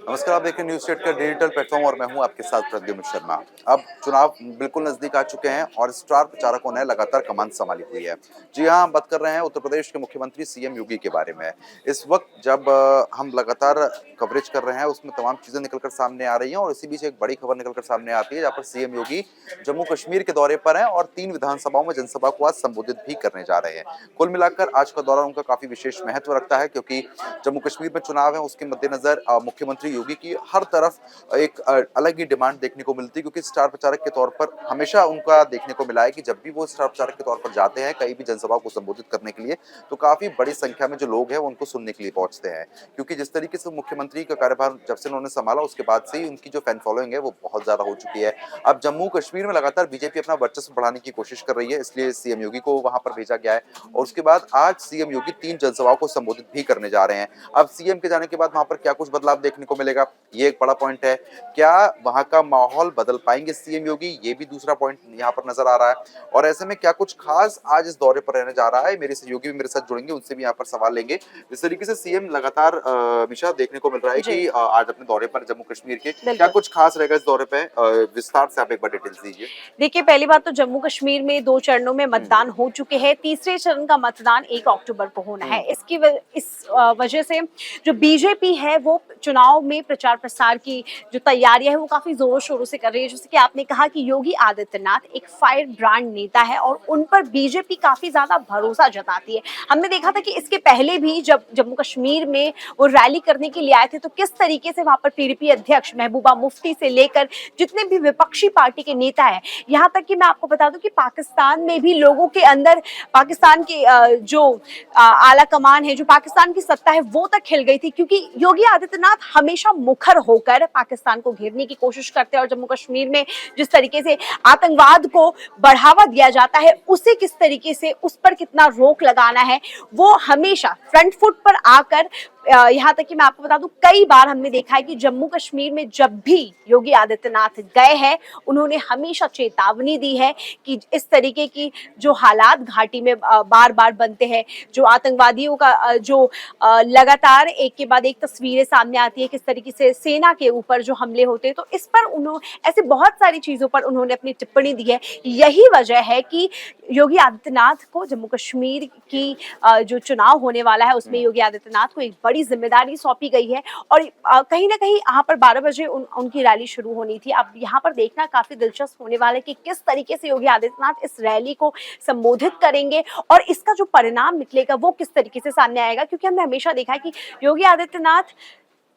नमस्कार, आप देख रहे हैं न्यूज़ स्टेट का डिजिटल प्लेटफॉर्म और मैं हूं आपके साथ प्रद्युम्न शर्मा। अब चुनाव बिल्कुल नजदीक आ चुके हैं और स्टार प्रचारकों ने लगातार कमान संभाली हुई है। जी हां, हम बात कर रहे हैं उत्तर प्रदेश के मुख्यमंत्री सीएम योगी के बारे में। इस वक्त जब हम लगातार कवरेज कर रहे हैं, उसमें तमाम चीजें निकलकर सामने आ रही हैं और इसी बीच एक बड़ी खबर निकलकर सामने आती है, जहां पर सीएम योगी जम्मू कश्मीर के दौरे पर हैं और 3 विधानसभाओं में जनसभा को आज संबोधित भी करने जा रहे हैं। कुल मिलाकर आज का दौरा उनका काफी विशेष महत्व रखता है, क्योंकि जम्मू कश्मीर में चुनाव है, उसके मद्देनजर मुख्यमंत्री योगी की हर तरफ एक अलग ही डिमांड देखने को मिलती है, क्योंकि स्टार प्रचारक के तौर पर हमेशा उनका देखने को मिला है कि जब भी वो स्टार प्रचारक के तौर पर जाते हैं कहीं भी जनसभा को संबोधित करने के लिए, तो काफी बड़ी संख्या में जो लोग हैं वो उनको सुनने के लिए पहुंचते हैं। क्योंकि जिस तरीके से मुख्यमंत्री का कार्यभार जब से उन्होंने संभाला, उसके बाद से ही उनकी जो फैन फॉलोइंग है वो बहुत ज्यादा हो चुकी है। अब जम्मू कश्मीर में लगातार बीजेपी अपना वर्चस्व बढ़ाने की कोशिश कर रही है, इसलिए सीएम योगी को वहां पर भेजा गया है और उसके बाद आज सीएम योगी 3 जनसभाओं को संबोधित भी करने जा रहे हैं। अब सीएम के जाने के बाद वहां पर क्या कुछ बदलाव देखने को मिलेगा, ये एक बड़ा पॉइंट है। क्या वहां का माहौल बदल पाएंगे सीएम योगी, ये भी दूसरा पॉइंट यहाँ पर नजर आ रहा है। और ऐसे में क्या कुछ खास आज इस दौरे पर रहने जा रहा है, मेरे सहयोगी भी मेरे साथ जुड़ेंगे, उनसे भी यहाँ पर सवाल लेंगे। जिस तरीके से सीएम लगातार हमेशा देखने को मिल रहा है कि आज अपने दौरे पर जम्मू कश्मीर के, क्या कुछ खास रहेगा इस दौरे पे, विस्तार से आप एक बार डिटेल्स दीजिए। देखिए, पहली बात तो जम्मू कश्मीर में 2 चरणों में मतदान हो चुके हैं। तीसरे चरण का मतदान 1 अक्टूबर को होना है। इस वजह से जो बीजेपी है वो चुनाव में प्रचार प्रसार की जो तैयारियां है वो काफी जोरों शोरों से कर रही है। जैसे कि आपने कहा कि योगी आदित्यनाथ एक फायर ब्रांड नेता है और उन पर बीजेपी काफी ज्यादा भरोसा जताती है। हमने देखा था कि इसके पहले भी जब जम्मू कश्मीर में वो रैली करने के लिए आए थे, तो किस तरीके से वहां पर पीडीपी अध्यक्ष महबूबा मुफ्ती से लेकर जितने भी विपक्षी पार्टी के नेता है, यहाँ तक कि मैं आपको बता दूं कि पाकिस्तान में भी लोगों के अंदर पाकिस्तान की जो आला कमान है, जो पाकिस्तान की सत्ता है, वो तक खिल गई थी, क्योंकि योगी आदित्यनाथ हमेशा मुखर होकर पाकिस्तान को घेरने की कोशिश करते हैं और जम्मू कश्मीर में जिस तरीके से आतंकवाद को बढ़ावा दिया जाता है, उसे किस तरीके से उस पर कितना रोक लगाना है, वो हमेशा फ्रंट फुट पर आकर यहाँ तक कि मैं आपको बता दूं कई बार हमने देखा है कि जम्मू कश्मीर में जब भी योगी आदित्यनाथ गए हैं, उन्होंने हमेशा चेतावनी दी है कि इस तरीके की जो हालात घाटी में बार बार बनते हैं, जो आतंकवादियों का जो लगातार एक के बाद एक तस्वीरें सामने आती है, किस तरीके से सेना के ऊपर जो हमले होते हैं, तो इस पर उन्होंने ऐसे बहुत सारी चीजों पर उन्होंने अपनी टिप्पणी दी है। यही वजह है कि योगी आदित्यनाथ को जम्मू कश्मीर की जो चुनाव होने वाला है उसमें योगी आदित्यनाथ को एक बड़ी जिम्मेदारी सौंपी गई है और कहीं ना कहीं यहाँ पर 12 बजे उनकी रैली शुरू होनी थी। अब यहाँ पर देखना काफी दिलचस्प होने वाला है कि किस तरीके से योगी आदित्यनाथ इस रैली को संबोधित करेंगे और इसका जो परिणाम निकलेगा वो किस तरीके से सामने आएगा, क्योंकि हमने हमेशा देखा है कि योगी आदित्यनाथ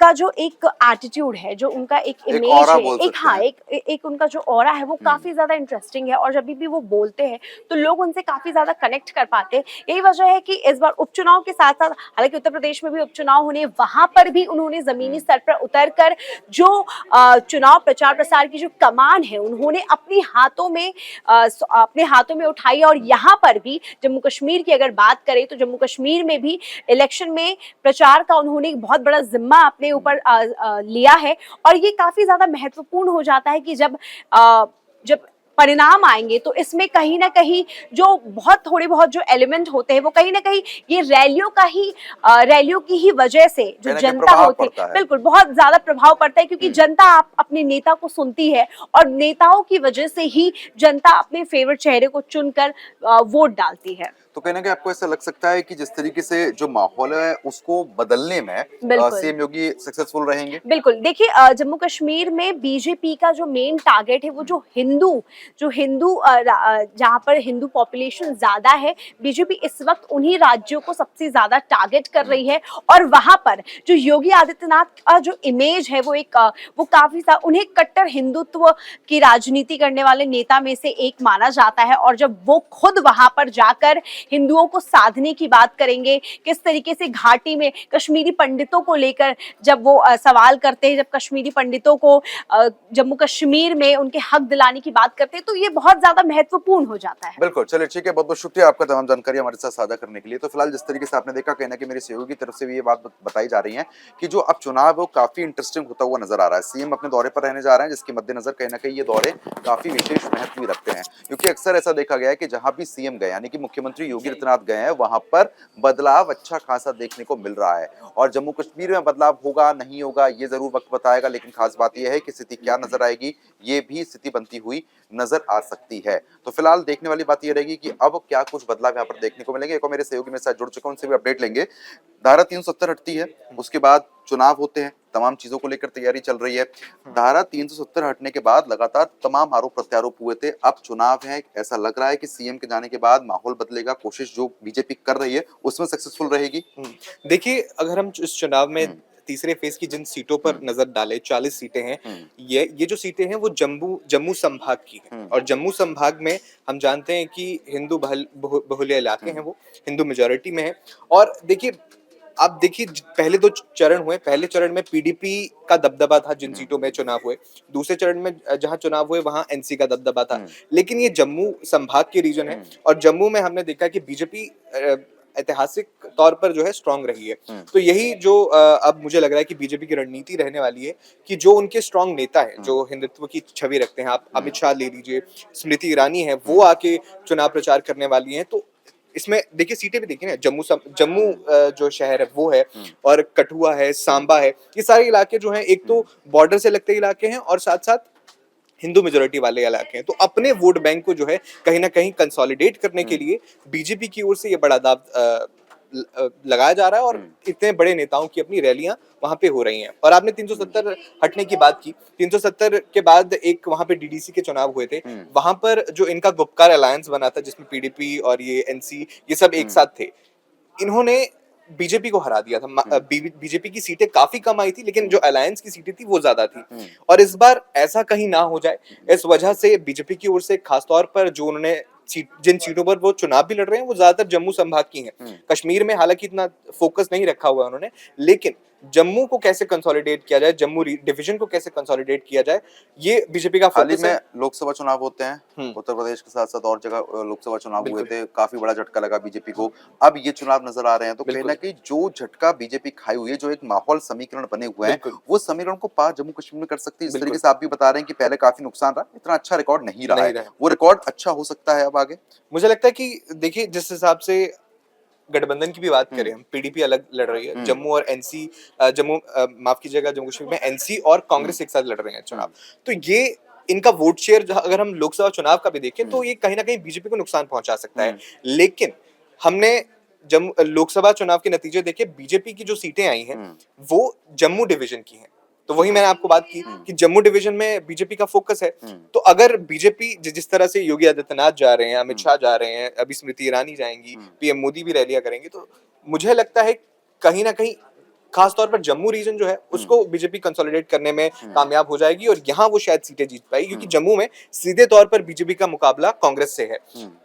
का जो एक एटीट्यूड है, जो उनका एक इमेज है, एक उनका जो ऑरा है वो काफी ज्यादा इंटरेस्टिंग है और जब भी वो बोलते हैं तो लोग उनसे काफी ज्यादा कनेक्ट कर पाते हैं। यही वजह है कि इस बार उपचुनाव के साथ साथ, हालांकि उत्तर प्रदेश में भी उपचुनाव होने, वहां पर भी उन्होंने जमीनी स्तर पर उतरकर जो चुनाव प्रचार प्रसार की जो कमान है उन्होंने अपने हाथों में उठाई। और यहाँ पर भी जम्मू कश्मीर की अगर बात करें तो जम्मू कश्मीर में भी इलेक्शन में प्रचार का उन्होंने एक बहुत बड़ा जिम्मा अपने ऊपर लिया है और ये काफी ज्यादा महत्वपूर्ण हो जाता है कि जब परिणाम आएंगे तो इसमें कहीं ना कहीं जो थोड़े बहुत जो एलिमेंट होते हैं वो कहीं ना कहीं ये रैलियों की ही वजह से जो जनता होती है, बिल्कुल बहुत ज्यादा प्रभाव पड़ता है, क्योंकि जनता आप अपने नेता को सुनती है और नेताओं की वजह से ही जनता अपने फेवरेट चेहरे को चुनकर वोट डालती है। तो कहने के आपको ऐसा लग सकता है कि जिस तरीके से जो माहौल है उसको बदलने में सीएम योगी सक्सेसफुल रहेंगे? बिल्कुल, देखिए जम्मू कश्मीर में बीजेपी का जो मेन टारगेट है वो जो हिंदू जहाँ पर हिंदू पॉपुलेशन ज्यादा है, बीजेपी इस वक्त उन्हीं राज्यों को सबसे ज्यादा टारगेट कर रही है और वहां पर जो योगी आदित्यनाथ का जो इमेज है वो काफी उन्हें कट्टर हिंदुत्व की राजनीति करने वाले नेता में से एक माना जाता है। और जब वो खुद वहां पर जाकर हिंदुओं को साधने की बात करेंगे, किस तरीके से घाटी में कश्मीरी पंडितों को लेकर जब वो सवाल करते हैं, जब कश्मीरी पंडितों को जम्मू कश्मीर में उनके हक दिलाने की बात करते करते हैं तो ये बहुत ज्यादा महत्वपूर्ण हो जाता है। बिल्कुल, चलिए ठीक है, बहुत बहुत शुक्रिया आपका तमाम जानकारी हमारे साथ साझा करने के लिए। तो फिलहाल जिस तरीके से आपने देखा, कहीं ना कहीं मेरे सहयोगी की तरफ से भी ये बात बताई जा रही है कि जो अब चुनाव है वो काफी इंटरेस्टिंग होता हुआ नजर आ रहा है। सीएम अपने दौरे पर रहने जा रहे हैं, जिसके मद्देनजर कहीं ना कहीं ये दौरे काफी विशेष महत्व भी रखते हैं, क्योंकि अक्सर ऐसा देखा गया है कि जहां भी सीएम गए, यानी कि मुख्यमंत्री योगी आदित्यनाथ गए हैं, वहां पर बदलाव अच्छा खासा देखने को मिल रहा है। और जम्मू कश्मीर में बदलाव होगा नहीं होगा ये जरूर वक्त बताएगा, लेकिन खास बात यह है कि स्थिति क्या नजर आएगी, ये भी स्थिति बनती हुई नजर आ सकती है। तो फिलहाल देखने वाली बात यह रहेगी कि अब क्या कुछ बदलाव यहाँ पर देखने को मिलेंगे। एक और मेरे सहयोगी मेरे साथ जुड़ चुके हैं, उनसे भी अपडेट लेंगे। धारा 370 हटती है, उसके बाद चुनाव होते हैं, तमाम चीजों को लेकर तैयारी चल रही है। धारा 370 हटने के बाद लगातार तमाम आरोप प्रत्यारोप हुए थे, अब चुनाव है, ऐसा लग रहा है कि सीएम के जाने के बाद माहौल बदलेगा, कोशिश जो बीजेपी कर रही है उसमें सक्सेसफुल रहेगी। देखिए, अगर हम इस चुनाव में तीसरे फेज की जिन सीटों पर नजर डालें, 40 सीटें हैं। ये जो सीटें हैं वो जम्मू संभाग की हैं, और जम्मू संभाग में हम जानते हैं कि हिंदू बहुल्य इलाके हैं, वो हिंदू मेजोरिटी में है। और देखिए, आप देखिए, पहले 2 चरण हुए। पहले चरण में पीडीपी का दबदबा था जिन सीटों में चुनाव हुए। दूसरे चरण में जहां चुनाव हुए वहां एनसी का दबदबा था। लेकिन ये जम्मू संभाग के रीजन है, और जम्मू में हमने देखा कि बीजेपी ऐतिहासिक तौर पर जो है स्ट्रांग रही है। तो यही जो अब मुझे लग रहा है कि बीजेपी की रणनीति रहने वाली है कि जो उनके स्ट्रांग नेता है, जो हिंदुत्व की छवि रखते हैं, आप अमित शाह ले लीजिए, स्मृति ईरानी है, वो आके चुनाव प्रचार करने वाली हैं। तो इसमें देखिए, सीटें भी देखिए ना, जम्मू जो शहर है वो है, और कठुआ है, सांबा है, ये सारे इलाके जो हैं, एक तो बॉर्डर से लगते इलाके हैं और साथ साथ हिंदू मेजोरिटी वाले इलाके हैं। तो अपने वोट बैंक को जो है कहीं ना कहीं कंसोलिडेट करने के लिए बीजेपी की ओर से ये बड़ा दाव लगाया जा रहा है, और इतने बड़े नेताओं की अपनी रैलियां वहां पे हो रही हैं। और आपने 370 हटने की बात की, 370 के बाद एक वहां पे डीडीसी के चुनाव हुए थे। वहां पर जो इनका गुपकार अलायंस बना था, जिसमें पीडीपी और ये एनसी, ये सब एक साथ थे, इन्होंने बीजेपी को हरा दिया था। बीजेपी की सीटें काफी कम आई थी, लेकिन जो अलायंस की सीटें थी वो ज्यादा थी। और इस बार ऐसा कहीं ना हो जाए, इस वजह से बीजेपी की ओर से खासतौर पर जो उन्होंने जिन सीटों पर वो चुनाव भी लड़ रहे हैं वो ज्यादातर जम्मू संभाग की हैं। कश्मीर में हालांकि इतना फोकस नहीं रखा हुआ है उन्होंने, लेकिन जम्मू को कैसे कंसोलिडेट किया जाए, जम्मू डिवीजन को कैसे कंसोलिडेट किया जाए, ये बीजेपी का हाल ही फोकस है। में लोकसभा चुनाव होते हैं, उत्तर प्रदेश के साथ साथ और जगह लोकसभा चुनाव हुए थे, काफी बड़ा झटका लगा बीजेपी को। अब ये चुनाव नजर आ रहे हैं, तो कहीं ना कहीं जो झटका बीजेपी खाई हुई है, जो एक माहौल समीकरण बने हुए हैं, वो समीकरण को पार जम्मू कश्मीर में कर सकती है। इस तरीके से आप भी बता रहे हैं कि पहले काफी नुकसान रहा, इतना अच्छा रिकॉर्ड नहीं रहा है, वो रिकॉर्ड अच्छा हो सकता है अब आगे। मुझे लगता है कि देखिए, जिस हिसाब से गठबंधन की भी बात करें, हम पीडीपी अलग लड़ रही है, जम्मू और एनसी, माफ कीजिएगा, जम्मू कश्मीर में एनसी और कांग्रेस एक साथ लड़ रहे हैं चुनाव। तो ये इनका वोट शेयर अगर हम लोकसभा चुनाव का भी देखें तो ये कहीं ना कहीं बीजेपी को नुकसान पहुंचा सकता है। लेकिन हमने लोकसभा चुनाव के नतीजे देखे, बीजेपी की जो सीटें आई हैं वो जम्मू डिवीजन की हैं। तो वही मैंने आपको बात की कि जम्मू डिवीजन में बीजेपी का फोकस है। तो अगर बीजेपी जिस तरह से योगी आदित्यनाथ जा रहे हैं, अमित शाह जा रहे हैं, अभी स्मृति ईरानी जाएंगी, पीएम मोदी भी रैलियां करेंगे, तो मुझे लगता है कहीं ना कहीं खासतौर पर जम्मू रीजन जो है उसको बीजेपी कंसोलिडेट करने में कामयाब हो जाएगी, और यहाँ वो शायद सीटें जीत पाएगी, क्योंकि जम्मू में सीधे तौर पर बीजेपी का मुकाबला कांग्रेस से है।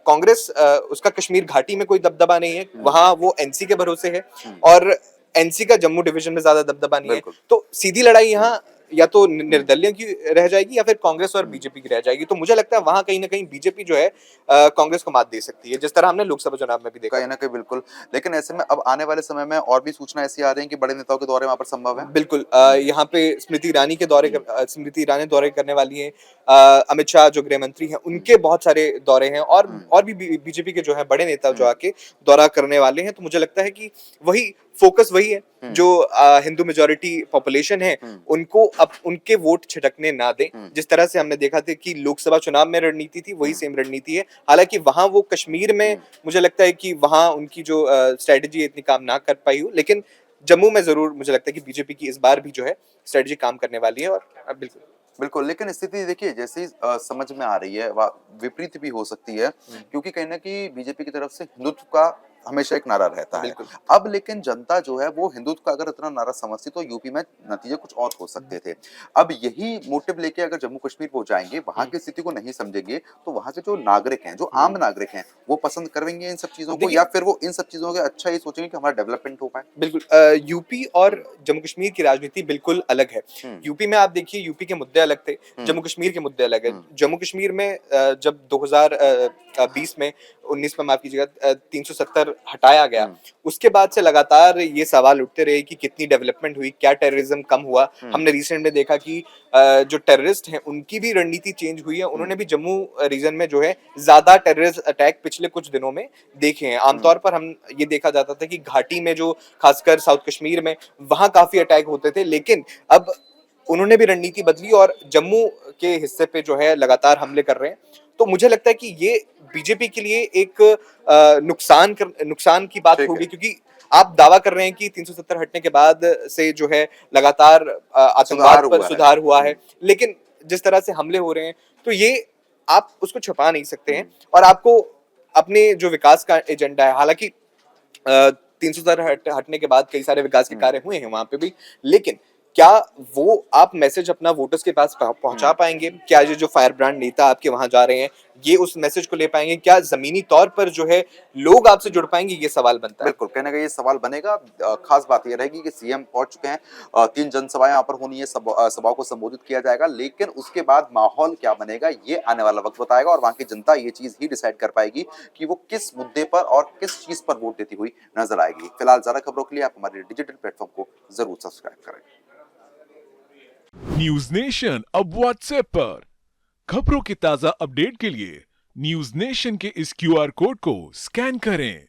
कांग्रेस उसका कश्मीर घाटी में कोई दबदबा नहीं है, वहां वो एनसी के भरोसे है, और एनसी का जम्मू डिवीजन में ज्यादा दबदबा नहीं है। तो सीधी लड़ाई यहाँ या तो निर्दलीय की रह जाएगी या फिर कांग्रेस और बीजेपी की रह जाएगी। तो मुझे लगता है वहां कहीं ना कहीं बीजेपी जो है कांग्रेस को मात दे सकती है, जिस तरह हमने लोकसभा चुनाव में भी देखा। कहीं ना कहीं बिल्कुल, लेकिन ऐसे में अब आने वाले समय में और भी सूचना ऐसी आ रही है कि बड़े नेताओं के दौरे वहां पर संभव है। बिल्कुल, यहाँ पे स्मृति ईरानी स्मृति ईरानी दौरे करने वाली है, अमित शाह जो गृह मंत्री हैं उनके बहुत सारे दौरे हैं, और भी बीजेपी के जो है बड़े नेता जो आके दौरा करने वाले हैं। तो मुझे लगता है कि वही फोकस वही है, जो हिंदू मेजोरिटी पॉपुलेशन है उनको अब उनके वोट छिटकने ना दें। जिस तरह से हमने देखा था कि लोकसभा चुनाव में रणनीति थी, वही सेम रणनीति है। हालांकि वहां वो कश्मीर में मुझे लगता है कि वहां उनकी जो स्ट्रेटेजी इतनी काम ना कर पाई हो, लेकिन जम्मू में जरूर मुझे लगता है कि बीजेपी की इस बार भी जो है स्ट्रेटेजी काम करने वाली है। और बिल्कुल बिल्कुल, लेकिन स्थिति देखिए जैसे ही समझ में आ रही है, विपरीत भी हो सकती है, क्योंकि कहीं ना कहीं बीजेपी की तरफ से हिंदुत्व का हमेशा एक नारा रहता है। बिल्कुल। अब लेकिन जनता जो है वो हिंदुत्व का अगर इतना नारा समझती तो यूपी में नतीजे कुछ और हो सकते थे। अब यही मोटिव लेके अगर जम्मू कश्मीर वो जाएंगे, वहां की स्थिति को नहीं समझेंगे, तो वहां के जो नागरिक हैं, जो आम नागरिक हैं, वो पसंद करेंगे इन सब चीजों को, देखिए- या फिर वो इन सब चीजों के अच्छा ये सोचेंगे कि हमारा डेवलपमेंट हो पाए। बिल्कुल यूपी और जम्मू कश्मीर की राजनीति बिल्कुल अलग है। यूपी में आप देखिए यूपी के मुद्दे अलग थे, जम्मू कश्मीर के मुद्दे अलग है। जम्मू कश्मीर में जब 2020 में 19 में माफ कीजिएगा 370 हटाया गया, उसके बाद से लगातार ये सवाल उठते रहे कि कितनी डेवलपमेंट हुई, क्या टेररिज्म कम हुआ। हमने रिसेंट में देखा कि जो टेररिस्ट हैं उनकी भी रणनीति चेंज हुई है, उन्होंने भी जम्मू रीजन में जो है ज्यादा टेररिस्ट अटैक पिछले कुछ दिनों में देखे हैं। आमतौर पर हम ये देखा जाता था कि घाटी में जो खासकर साउथ कश्मीर में वहां काफी अटैक होते थे, लेकिन अब उन्होंने भी रणनीति बदली और जम्मू के हिस्से पे जो है लगातार हमले कर रहे हैं। तो मुझे लगता है कि ये बीजेपी के लिए एक नुकसान की बात होगी, क्योंकि आप दावा कर रहे हैं कि 370 हटने के बाद से जो है लगातार आतंकवाद पर सुधार हुआ है, लेकिन जिस तरह से हमले हो रहे हैं तो ये आप उसको छुपा नहीं सकते हैं। और आपको अपने जो विकास का एजेंडा है, हालांकि 370 हटने के बाद कई सारे विकास के कार्य हुए हैं वहां पे भी, लेकिन क्या वो आप मैसेज अपना वोटर्स के पास पहुंचा पाएंगे? क्या ये जो फायर ब्रांड नेता आपके वहां जा रहे हैं ये उस मैसेज को ले पाएंगे? क्या जमीनी तौर पर जो है लोग आपसे जुड़ पाएंगे? ये सवाल बनता है। बिल्कुल, कहने का ये सवाल बनेगा। खास बात ये रहेगी कि सीएम पहुंच चुके हैं, 3 जनसभाएं यहाँ पर होनी है, सभाओं को संबोधित किया जाएगा, लेकिन उसके बाद माहौल क्या बनेगा ये आने वाला वक्त बताएगा, और वहां की जनता ये चीज ही डिसाइड कर पाएगी कि वो किस मुद्दे पर और किस चीज पर वोट देती हुई नजर आएगी। फिलहाल ज्यादा खबरों के लिए आप हमारे डिजिटल प्लेटफॉर्म को जरूर सब्सक्राइब करें। न्यूज नेशन अब व्हाट्सएप पर खबरों की ताजा अपडेट के लिए न्यूज नेशन के इस क्यूआर कोड को स्कैन करें।